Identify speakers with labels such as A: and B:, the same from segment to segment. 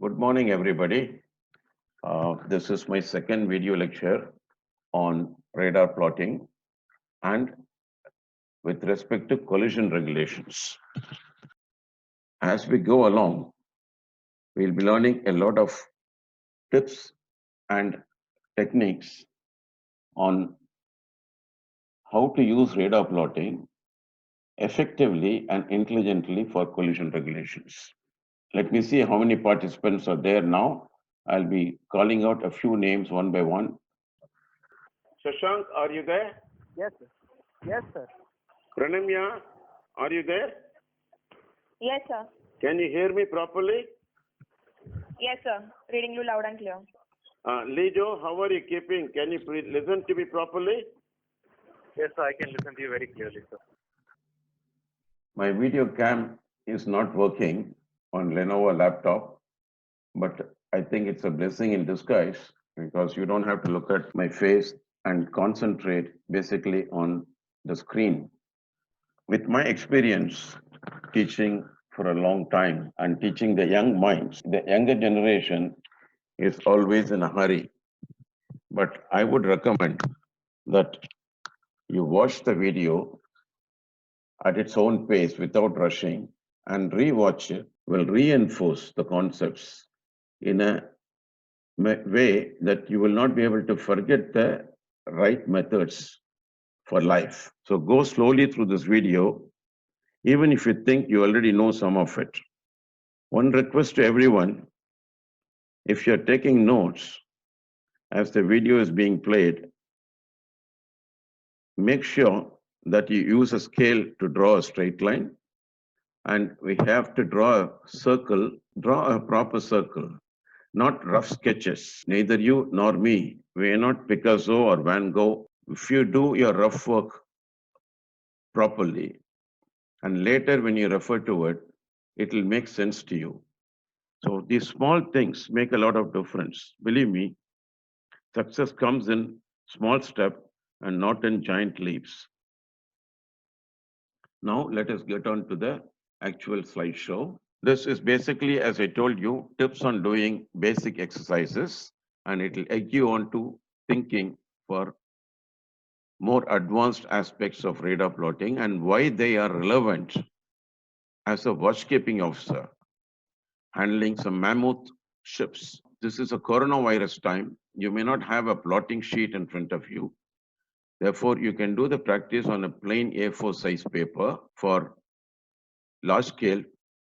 A: Good morning, everybody. This is my second video lecture on radar plotting and with respect to collision regulations. As we go along, we'll be learning a lot of tips and techniques on how to use radar plotting effectively and intelligently for collision regulations. Let me see how many participants are there now. I'll be calling out a few names one by one. Shashank, are you there?
B: Yes, sir. Yes, sir.
A: Pranamya, are you there?
C: Yes, sir.
A: Can you hear me properly?
C: Yes, sir. Reading you loud and clear.
A: Lijo, how are you keeping? Can you listen to me properly?
B: Yes, sir. I can listen to you very clearly, sir.
A: My video cam is not working on Lenovo laptop, but I think it's a blessing in disguise because you don't have to look at my face and concentrate basically on the screen. With my experience teaching for a long time and teaching the young minds, the younger generation is always in a hurry. But I would recommend that you watch the video at its own pace without rushing and rewatch it will reinforce the concepts in a way that you will not be able to forget the right methods for life. So go slowly through this video, even if you think you already know some of it. One request to everyone, if you're taking notes as the video is being played, make sure that you use a scale to draw a straight line. And we have to draw a circle, draw a proper circle, not rough sketches. Neither you nor me, we are not Picasso or Van Gogh. If you do your rough work properly, and later when you refer to it, it will make sense to you. So these small things make a lot of difference. Believe me, success comes in small steps and not in giant leaps. Now let us get on to the actual slideshow. This is basically, as I told you, tips on doing basic exercises, and it will egg you on to thinking for more advanced aspects of radar plotting and why they are relevant as a watchkeeping officer handling some mammoth ships. This is a coronavirus time. You may not have a plotting sheet in front of you. Therefore, you can do the practice on a plain A4 size paper for large scale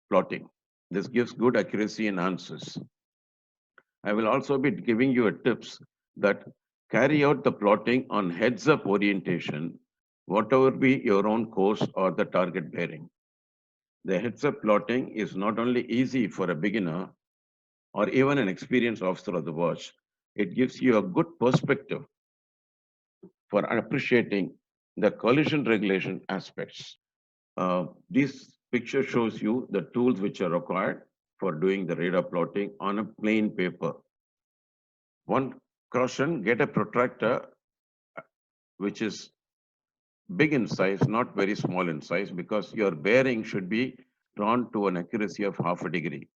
A: plotting. This gives good accuracy in answers. I will also be giving you tips that carry out the plotting on heads up orientation, whatever be your own course or the target bearing. The heads up plotting is not only easy for a beginner or even an experienced officer of the watch, it gives you a good perspective for appreciating the collision regulation aspects. This picture shows you the tools which are required for doing the radar plotting on a plain paper. One caution, get a protractor which is big in size, not very small in size, because your bearing should be drawn to an accuracy of half a degree.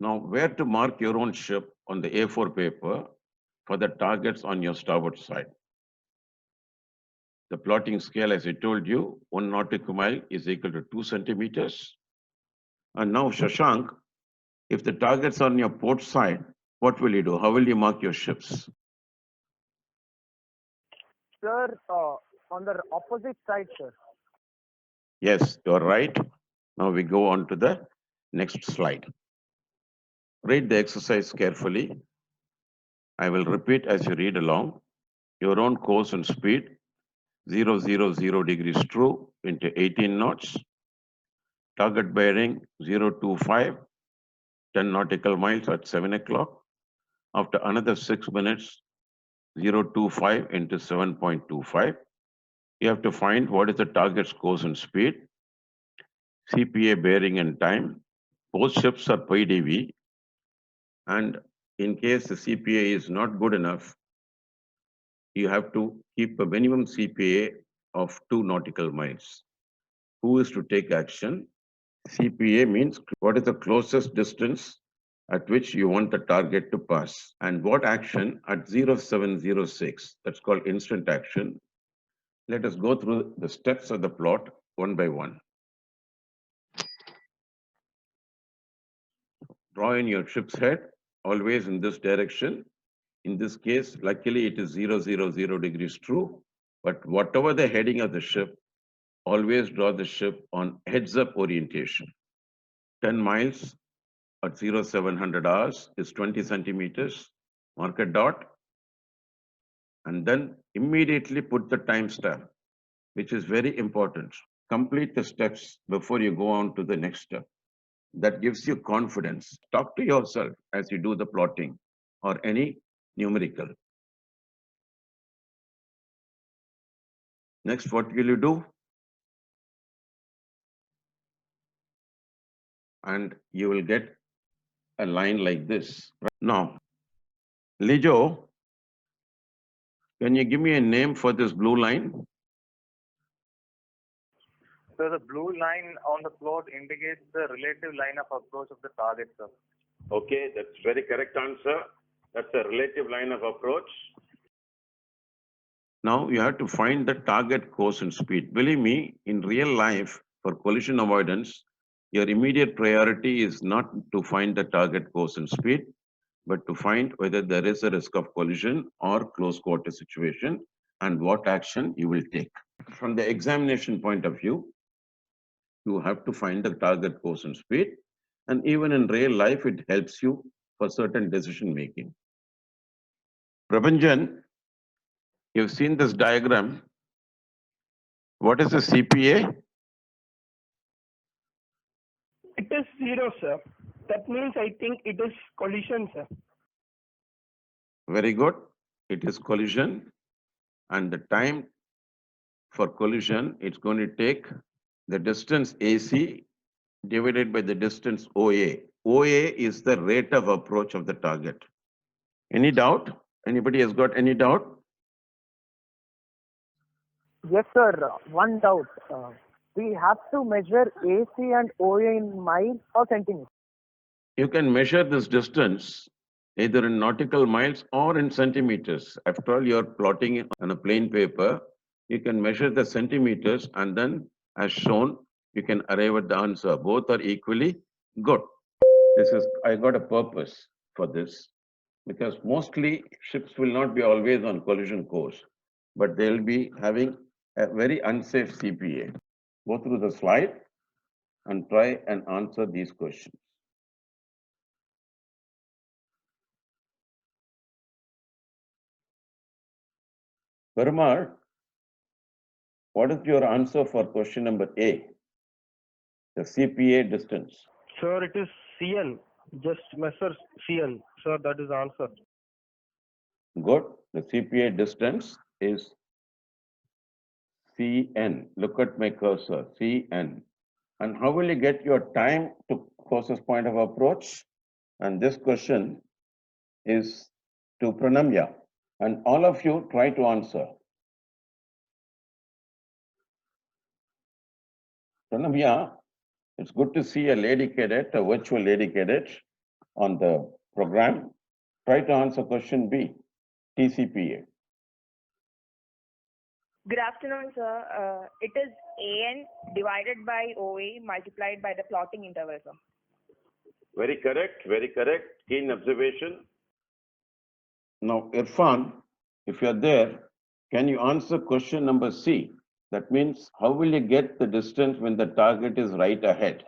A: Now, where to mark your own ship on the A4 paper for the targets on your starboard side. The plotting scale, as I told you, 1 nautical mile is equal to 2 centimeters. And now, Shashank, if the target's on your port side, what will you do? How will you mark your ships?
B: Sir, on the opposite side, sir.
A: Yes, you're right. Now we go on to the next slide. Read the exercise carefully. I will repeat as you read along. Your own course and speed, 000 degrees true into 18 knots. Target bearing 025, 10 nautical miles at 7 o'clock. After another 6 minutes, 025 into 7.25. You have to find what is the target's course and speed, CPA bearing and time. Both ships are pi dV. And in case the CPA is not good enough, you have to keep a minimum CPA of 2 nautical miles. Who is to take action? CPA means what is the closest distance at which you want the target to pass. And what action at 0706, that's called instant action. Let us go through the steps of the plot one by one. Draw in your ship's head, always in this direction. In this case, luckily it is 000 degrees true, but whatever the heading of the ship, always draw the ship on heads-up orientation. 10 miles at 0700 hours is 20 centimeters. Mark a dot, and then immediately put the timestamp, which is very important. Complete the steps before you go on to the next step. That gives you confidence. Talk to yourself as you do the plotting or any numerical. Next, what will you do? And you will get a line like this. Now, Lijo, can you give me a name for this blue line?
D: So the blue line on the plot indicates the relative line of approach of the target, sir.
A: Okay, that's very correct answer. That's a relative line of approach. Now you have to find the target course and speed. Believe me, in real life, for collision avoidance, your immediate priority is not to find the target course and speed, but to find whether there is a risk of collision or close quarter situation and what action you will take. From the examination point of view, you have to find the target course and speed. And even in real life, it helps you for certain decision making. Prabhanjan, you've seen this diagram. What is the CPA?
E: It is 0, sir. That means I think it is collision, sir.
A: Very good. It is collision. And the time for collision, it's going to take the distance AC divided by the distance OA. OA is the rate of approach of the target. Any doubt? Anybody has got any doubt?
B: Yes, sir. One doubt. We have to measure AC and OA in miles or centimeters.
A: You can measure this distance either in nautical miles or in centimeters. After all, you're plotting on a plain paper, you can measure the centimeters and then, as shown, you can arrive at the answer. Both are equally good. I got a purpose for this because mostly ships will not be always on collision course, but they'll be having a very unsafe CPA. Go through the slide and try and answer these questions. Parmar, what is your answer for question number A? The CPA distance.
E: Sir, it is CN. Just measure CN. Sir, that is the answer.
A: Good. The CPA distance is CN. Look at my cursor, CN. And how will you get your time to closest point of approach? And this question is to Pranamya. And all of you try to answer. Pranamya, it's good to see a lady cadet, a virtual lady cadet on the program. Try to answer question B, TCPA.
C: Good afternoon, sir. It is AN divided by OA multiplied by the plotting interval, sir.
A: Very correct, very correct. Keen observation. Now, Irfan, if you're there, can you answer question number C? That means, how will you get the distance when the target is right ahead?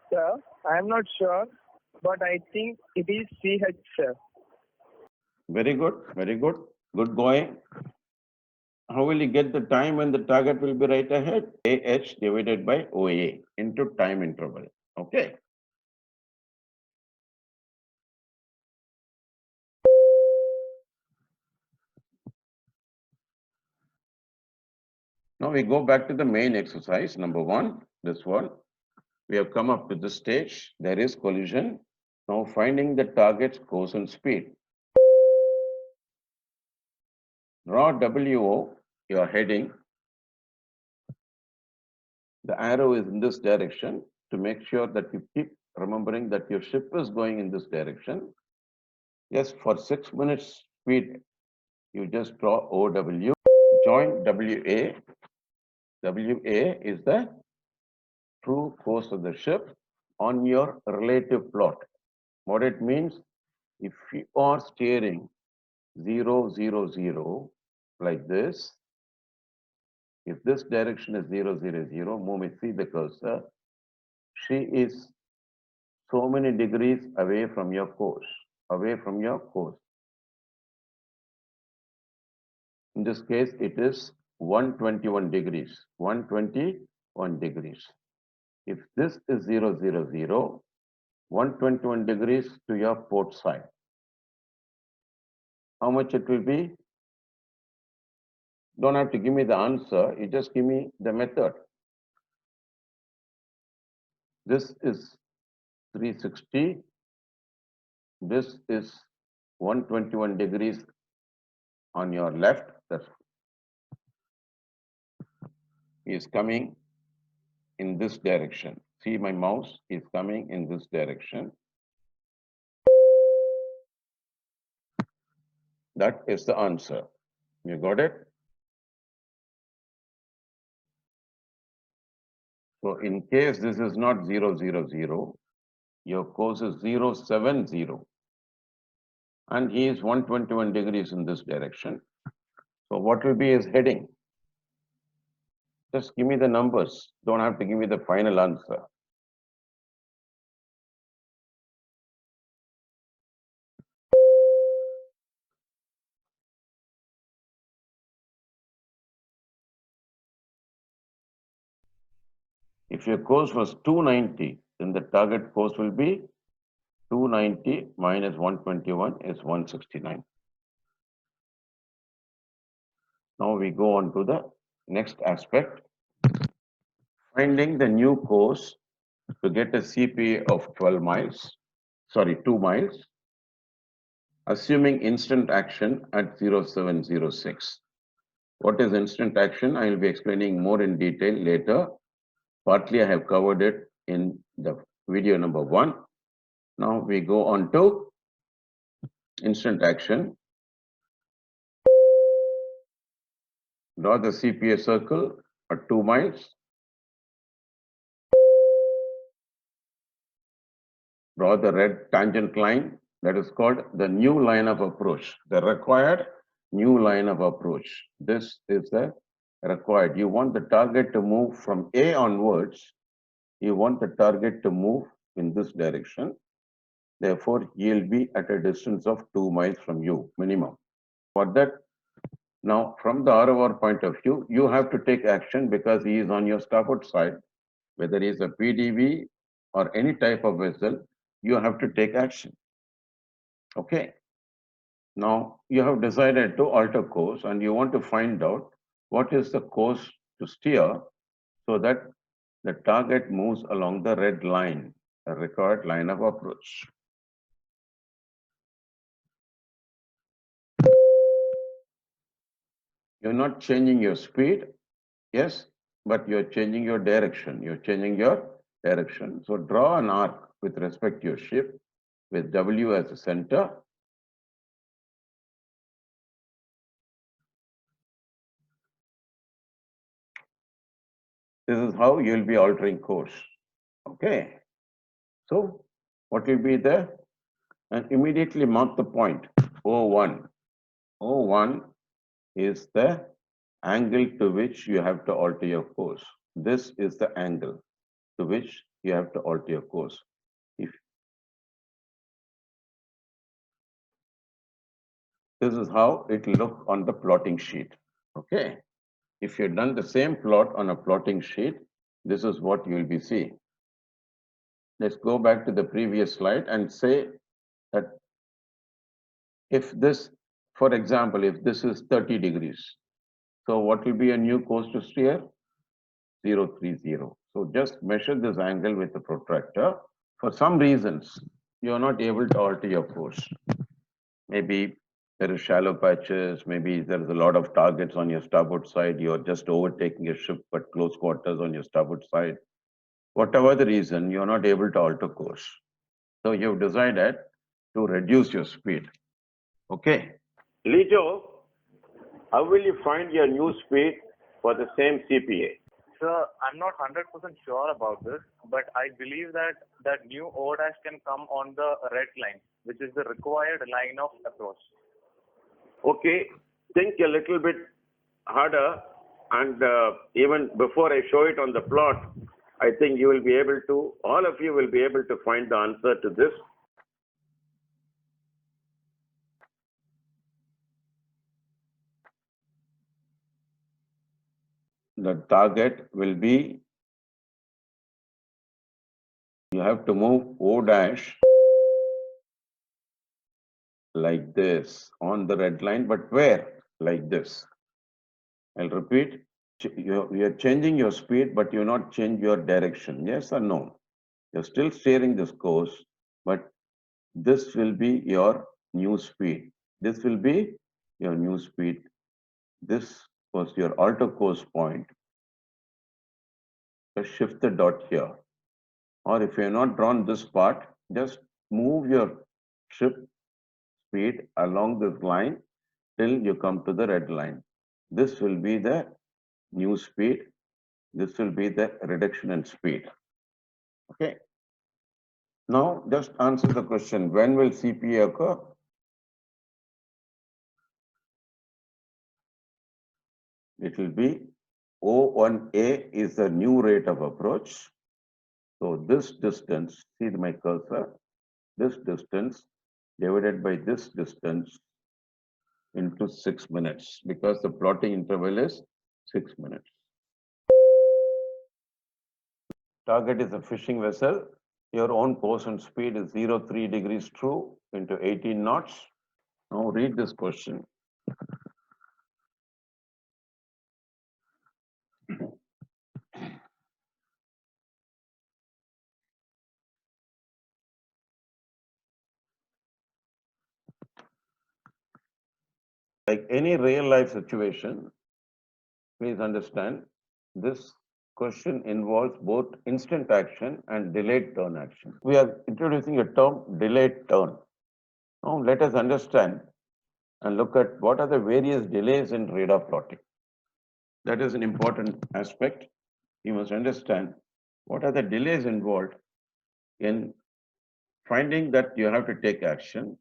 E: Sir, I am not sure, but I think it is CH, sir.
A: Very good, very good. Good going. How will you get the time when the target will be right ahead? AH divided by OA into time interval. Okay. Now we go back to the main exercise. Number one, this one. We have come up to this stage. There is collision. Now finding the target's course and speed. Draw WO, your heading. The arrow is in this direction to make sure that you keep remembering that your ship is going in this direction. Yes, for 6 minutes speed, you just draw OW, join WA. WA is the true course of the ship on your relative plot. What it means, if you are steering 0, 0, 0 like this, if this direction is 0, 0, 0, move me, see the cursor, she is so many degrees away from your course, away from your course. In this case, it is 121 degrees, 121 degrees. If this is 0, 0, 0, 121 degrees to your port side. How much it will be? Don't have to give me the answer, you just give me the method. This is 360. This is 121 degrees on your left. That is coming in this direction. See, my mouse is coming in this direction. That is the answer. You got it? So in case this is not 0, 0, 0, your course is 0, 7, 0. And he is 121 degrees in this direction. So what will be his heading? Just give me the numbers. Don't have to give me the final answer. If your course was 290, then the target course will be 290 minus 121 is 169. Now we go on to the next aspect. Finding the new course to get a CPA of 12 miles, sorry, 2 miles, assuming instant action at 0706. What is instant action? I will be explaining more in detail later. Partly I have covered it in the video number 1. Now we go on to instant action. Draw the CPA circle at 2 miles. Draw the red tangent line, that is called the new line of approach, the required new line of approach. This is the required. You want the target to move from A onwards. You want the target to move in this direction. Therefore, he will be at a distance of 2 miles from you, minimum. For that, now from the ROR point of view, you have to take action because he is on your starboard side. Whether he is a PDV or any type of vessel, you have to take action. Okay. Now you have decided to alter course and you want to find out what is the course to steer so that the target moves along the red line, the required line of approach. You're not changing your speed, yes, but you're changing your direction. You're changing your direction. So draw an arc with respect to your ship with W as the center. This is how you'll be altering course. Okay. So what will be there? And immediately mark the point O1. O1 is the angle to which you have to alter your course. This is the angle to which you have to alter your course. If this is how it will look on the plotting sheet. Okay. If you've done the same plot on a plotting sheet, this is what you will be seeing. Let's go back to the previous slide and say that if this, for example, if this is 30 degrees, so what will be a new course to steer? 030. So just measure this angle with the protractor. For some reasons, you are not able to alter your course. Maybe there is shallow patches, maybe there is a lot of targets on your starboard side, you're just overtaking a ship at close quarters on your starboard side. Whatever the reason, you're not able to alter course. So you've decided to reduce your speed. Okay. Lito, how will you find your new speed for the same CPA?
D: Sir, I'm not 100% sure about this, but I believe that that new O dash can come on the red line, which is the required line of approach.
A: Okay, think a little bit harder, and even before I show it on the plot, I think you will be able to, all of you will be able to find the answer to this. The target will be, you have to move O dash like this on the red line, but where? Like this. I'll repeat, you're changing your speed, but you not change your direction. Yes or no? You're still steering this course, but this will be your new speed. This will be your new speed. This was your alter course point. Just shift the dot here. Or if you have not drawn this part, just move your ship speed along this line till you come to the red line. This will be the new speed. This will be the reduction in speed. Okay. Now just answer the question, when will CPA occur? It will be O1A is the new rate of approach. So this distance, see my cursor, this distance divided by this distance into 6 minutes, because the plotting interval is 6 minutes. Target is a fishing vessel. Your own course and speed is 0.3 degrees true into 18 knots. Now read this question. Like any real life situation, please understand this question involves both instant action and delayed turn action. We are introducing a term delayed turn. Now let us understand and look at what are the various delays in radar plotting. That is an important aspect. You must understand what are the delays involved in finding that you have to take action,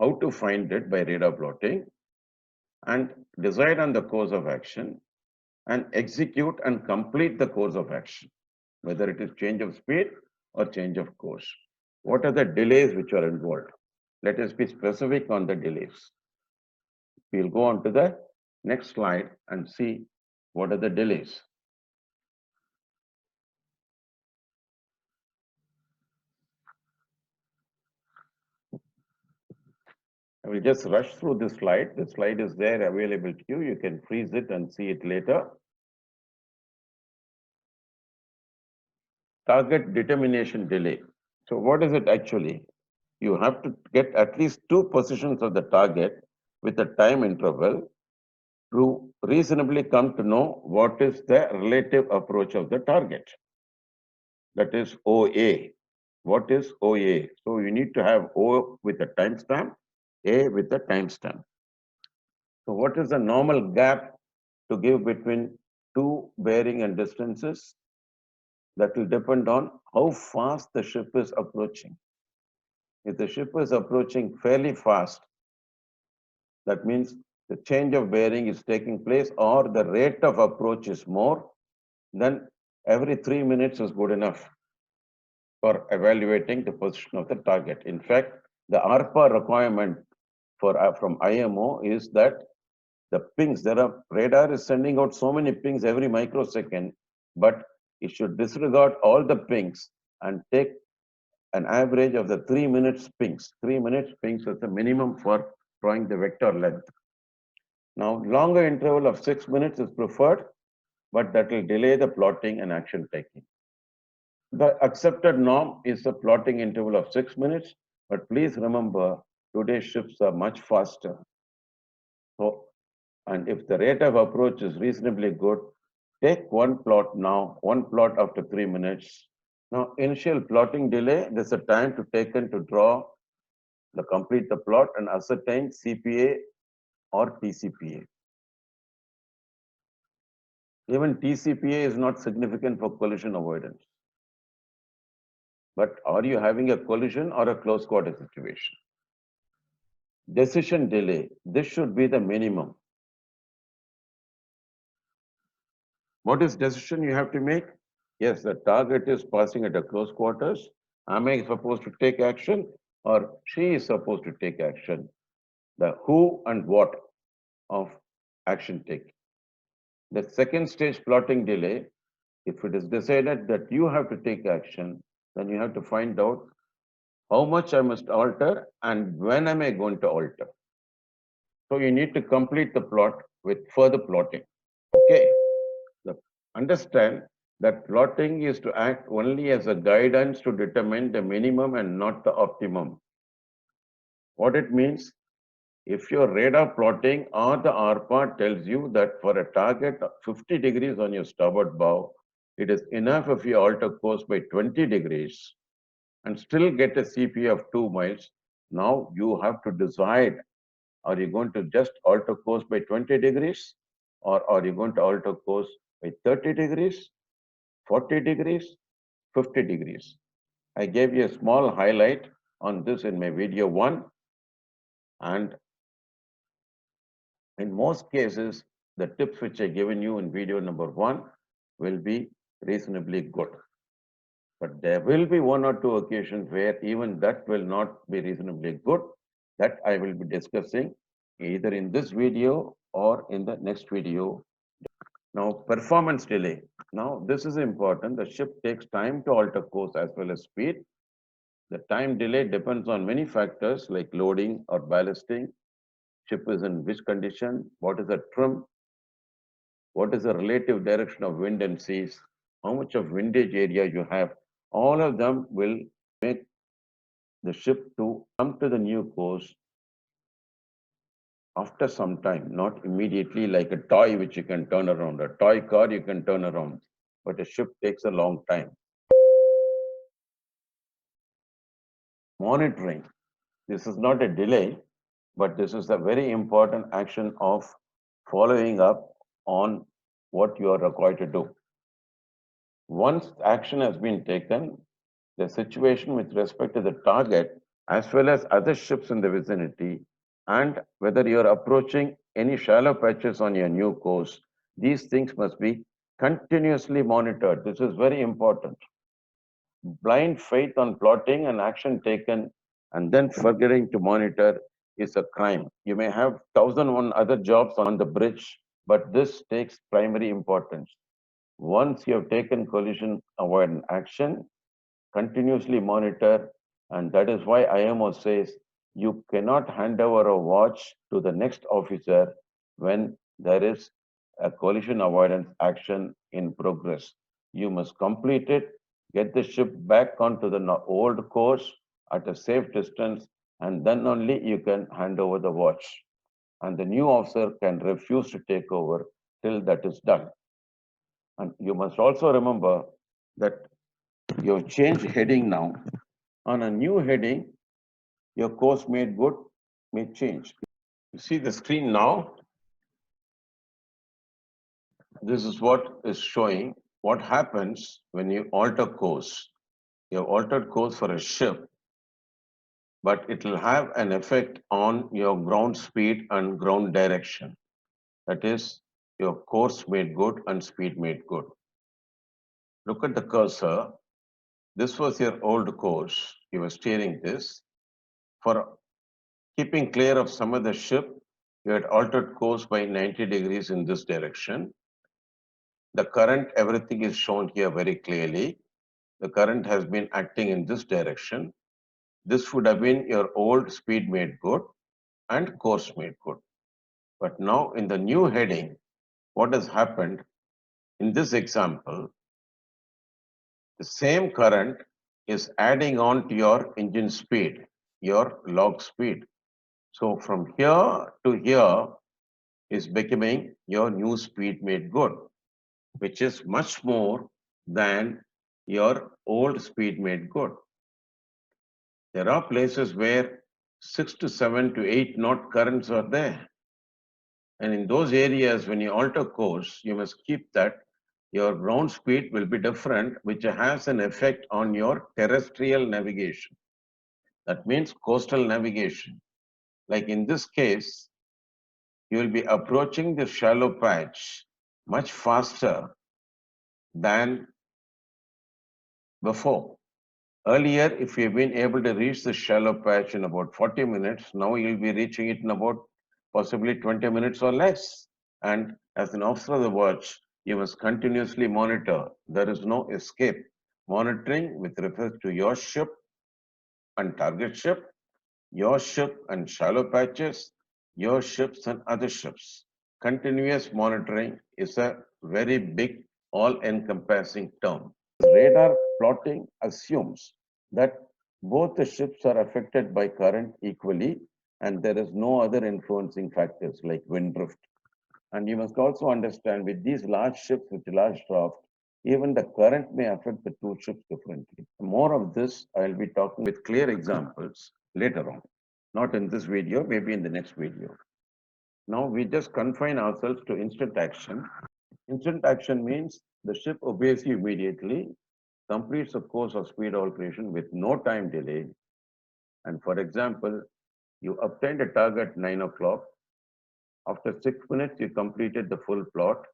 A: how to find it by radar plotting, and decide on the course of action, and execute and complete the course of action, whether it is change of speed or change of course. What are the delays which are involved? Let us be specific on the delays. We'll go on to the next slide and see what are the delays. I will just rush through this slide. The slide is there available to you. You can freeze it and see it later. Target determination delay. So what is it actually? You have to get at least 2 positions of the target with a time interval to reasonably come to know what is the relative approach of the target. That is OA. What is OA? So you need to have O with a timestamp, A with a timestamp. So what is the normal gap to give between 2 bearing and distances? That will depend on how fast the ship is approaching. If the ship is approaching fairly fast, that means the change of bearing is taking place or the rate of approach is more, then every 3 minutes is good enough for evaluating the position of the target. In fact, the ARPA requirement for from IMO is that the pings, radar is sending out so many pings every microsecond, but it should disregard all the pings and take an average of the 3 minutes pings. 3 minutes pings is the minimum for drawing the vector length. Now, longer interval of 6 minutes is preferred, but that will delay the plotting and action taking. The accepted norm is a plotting interval of 6 minutes, but please remember Today's ships are much faster. So, and if the rate of approach is reasonably good, take one plot now, one plot after 3 minutes. Now, initial plotting delay, there's a time to taken to draw the complete the plot and ascertain CPA or TCPA. Even TCPA is not significant for collision avoidance. But are you having a collision or a close quarter situation? Decision delay, this should be the minimum. What is decision you have to make? Yes, the target is passing at a close quarters. Am I supposed to take action or she is supposed to take action? The who and what of action take. The second stage plotting delay, if it is decided that you have to take action, then you have to find out how much I must alter and when am I going to alter. So you need to complete the plot with further plotting. Okay. Understand that plotting is to act only as a guidance to determine the minimum and not the optimum. What it means, if your radar plotting or the RPA tells you that for a target of 50 degrees on your starboard bow, it is enough if you alter course by 20 degrees and still get a CPA of 2 miles. Now you have to decide, are you going to just alter course by 20 degrees or are you going to alter course by 30 degrees, 40 degrees, 50 degrees. I gave you a small highlight on this in my video 1, and in most cases, the tips which I given you in video number 1 will be reasonably good. But there will be 1 or 2 occasions where even that will not be reasonably good. That I will be discussing either in this video or in the next video. Now, performance delay. Now, this is important. The ship takes time to alter course as well as speed. The time delay depends on many factors like loading or ballasting, ship is in which condition, what is the trim, what is the relative direction of wind and seas, how much of windage area you have. All of them will make the ship to come to the new course after some time, not immediately like a toy which you can turn around. A toy car you can turn around, but a ship takes a long time. Monitoring. This is not a delay, but this is a very important action of following up on what you are required to do. Once action has been taken, the situation with respect to the target, as well as other ships in the vicinity, and whether you are approaching any shallow patches on your new course, these things must be continuously monitored. This is very important. Blind faith on plotting and action taken and then forgetting to monitor is a crime. You may have 1,001 other jobs on the bridge, but this takes primary importance. Once you have taken collision avoidance action, continuously monitor, and that is why IMO says you cannot hand over a watch to the next officer when there is a collision avoidance action in progress. You must complete it, get the ship back onto the old course at a safe distance, and then only you can hand over the watch. And the new officer can refuse to take over till that is done. And you must also remember that you've changed heading now. On a new heading, your course made good may change. You see the screen now? This is what is showing what happens when you alter course. You have altered course for a ship, but it will have an effect on your ground speed and ground direction. That is, your course made good and speed made good. Look at the cursor. This was your old course. You were steering this. For keeping clear of some of the ship, you had altered course by 90 degrees in this direction. The current, everything is shown here very clearly. The current has been acting in this direction. This would have been your old speed made good and course made good. But now in the new heading, what has happened in this example, the same current is adding on to your engine speed, your log speed. So from here to here is becoming your new speed made good, which is much more than your old speed made good. There are places where 6 to 7 to 8 knot currents are there. And in those areas, when you alter course, you must keep that your ground speed will be different, which has an effect on your terrestrial navigation. That means coastal navigation. Like in this case, you will be approaching the shallow patch much faster than before. Earlier, if you've been able to reach the shallow patch in about 40 minutes, now you'll be reaching it in about possibly 20 minutes or less. And as an officer of the watch, you must continuously monitor. There is no escape. Monitoring with respect to your ship and target ship, your ship and shallow patches, your ships and other ships. Continuous monitoring is a very big, all-encompassing term. Radar plotting assumes that both the ships are affected by current equally and there is no other influencing factors like wind drift. And you must also understand with these large ships with large draft, even the current may affect the two ships differently. More of this I'll be talking with clear examples later on. Not in this video, maybe in the next video. Now we just confine ourselves to instant action. Instant action means the ship obeys you immediately, completes a course of speed alteration with no time delay. And for example, you obtained a target 9 o'clock. After 6 minutes, you completed the full plot,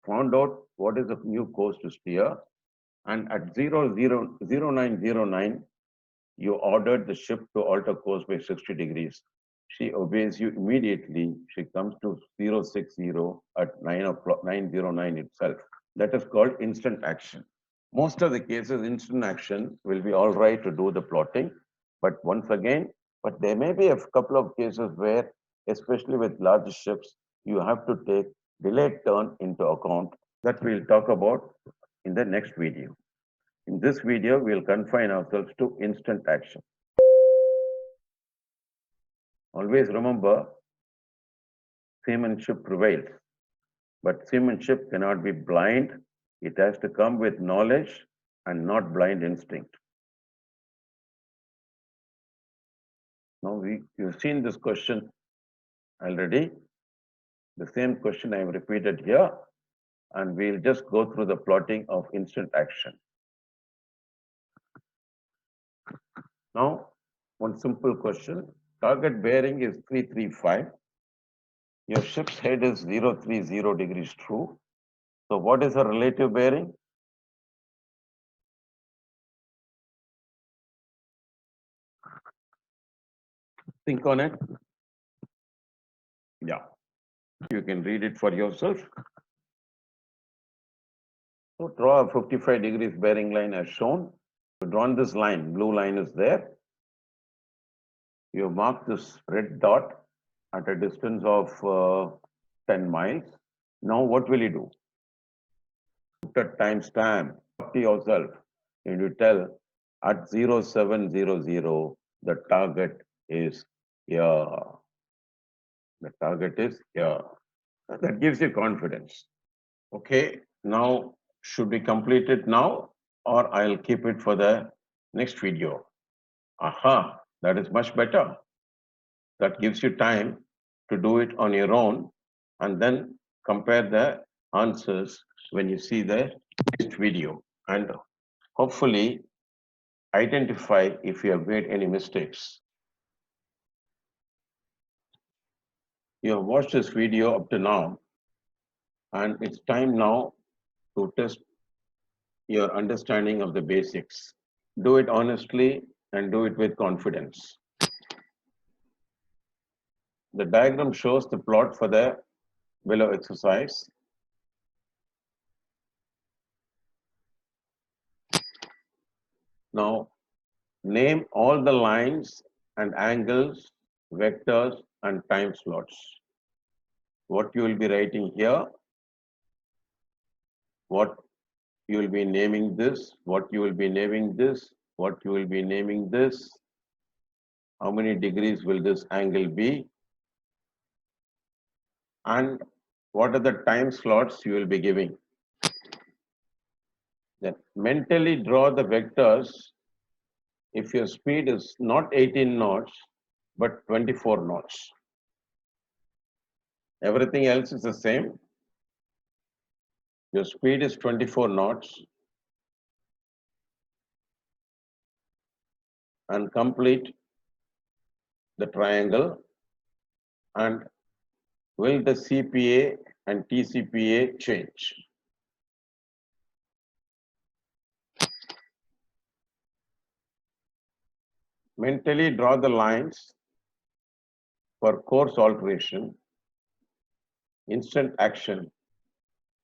A: found out what is the new course to steer, and at 0909, you ordered the ship to alter course by 60 degrees. She obeys you immediately. She comes to 060 at 9 o'clock, 909 itself. That is called instant action. Most of the cases, instant action will be all right to do the plotting. But once again, but there may be a couple of cases where, especially with large ships, you have to take delayed turn into account. That we'll talk about in the next video. In this video, we'll confine ourselves to instant action. Always remember, seamanship prevails. But seamanship cannot be blind. It has to come with knowledge and not blind instinct. Now, you've seen this question already. The same question I have repeated here, and we'll just go through the plotting of instant action. Now, one simple question. Target bearing is 335. Your ship's head is 030 degrees true. So what is the relative bearing? Think on it. Yeah, you can read it for yourself. So draw a 55 degrees bearing line as shown. You drawn this line, blue line is there. You mark this red dot at a distance of 10 miles. Now what will you do? Put a timestamp to yourself and you tell at 0700 the target is here. The target is here. That gives you confidence. Okay, now should we complete it now or I'll keep it for the next video? Aha, that is much better. That gives you time to do it on your own and then compare the answers when you see the next video and hopefully identify if you have made any mistakes. You have watched this video up to now and it's time now to test your understanding of the basics. Do it honestly and do it with confidence. The diagram shows the plot for the below exercise. Now, name all the lines and angles, vectors, and time slots. What you will be writing here, what you will be naming this, what you will be naming this, what you will be naming this, How many degrees will this angle be? And what are the time slots you will be giving? Then mentally draw the vectors if your speed is not 18 knots, but 24 knots. Everything else is the same. Your speed is 24 knots and complete the triangle. And will the CPA and TCPA change? Mentally draw the lines for course alteration, instant action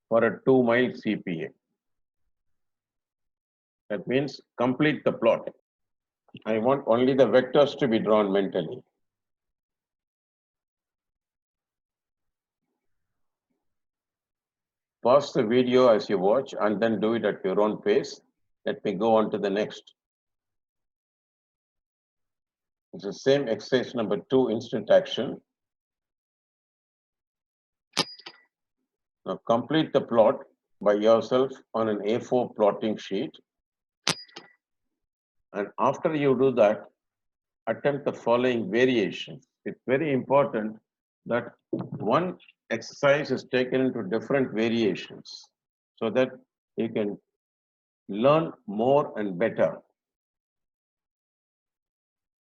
A: for a 2-mile CPA. That means complete the plot. I want only the vectors to be drawn mentally. Pause the video as you watch and then do it at your own pace. Let me go on to the next. It's the same exercise number 2, instant action. Now complete the plot by yourself on an A4 plotting sheet. And after you do that, attempt the following variations. It's very important that one exercise is taken into different variations so that you can learn more and better.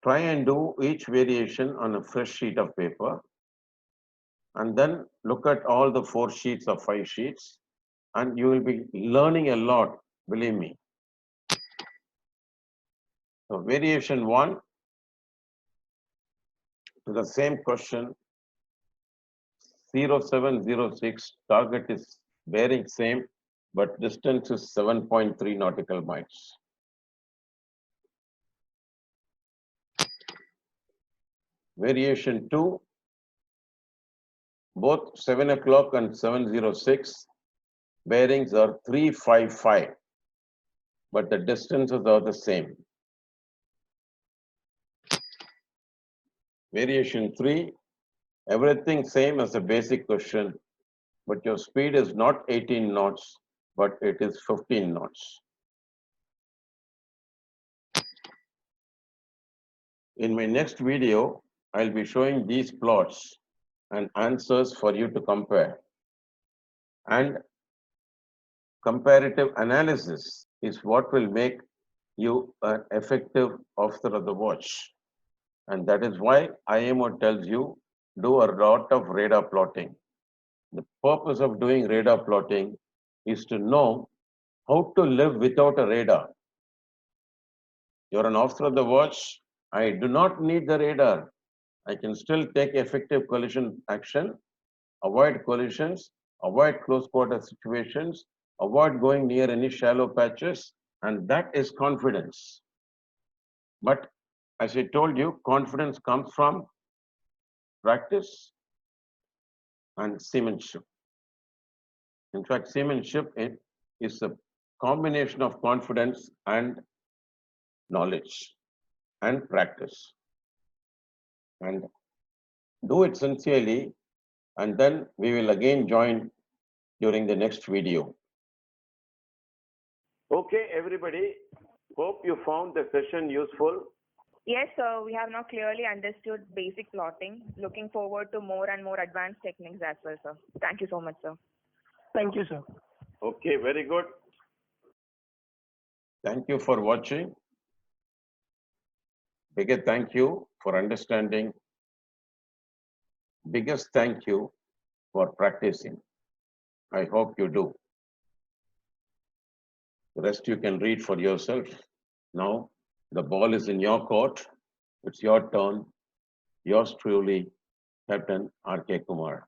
A: Try and do each variation on a fresh sheet of paper and then look at all the 4 sheets or 5 sheets and you will be learning a lot, believe me. So variation 1 to the same question 0706, target is bearing same but distance is 7.3 nautical miles. Variation 2, both 7 o'clock and 706 bearings are 355, but the distances are the same. Variation 3, everything same as the basic question, but your speed is not 18 knots, but it is 15 knots. In my next video, I'll be showing these plots and answers for you to compare. And comparative analysis is what will make you an effective officer of the watch. And that is why IMO tells you do a lot of radar plotting. The purpose of doing radar plotting is to know how to live without a radar. You're an officer of the watch. I do not need the radar. I can still take effective collision action, avoid collisions, avoid close quarter situations, avoid going near any shallow patches, and that is confidence. But as I told you, confidence comes from practice and seamanship. In fact, seamanship is a combination of confidence and knowledge and practice. And do it sincerely, and then we will again join during the next video. Okay, everybody. Hope you found the session useful.
C: Yes, sir, we have now clearly understood basic plotting. Looking forward to more and more advanced techniques as well, sir. Thank you so much, sir.
E: Thank you, sir.
A: Okay, very good. Thank you for watching. Biggest thank you for understanding. Biggest thank you for practicing. I hope you do. The rest you can read for yourself. Now, the ball is in your court. It's your turn. Yours truly, Captain R.K. Kumar.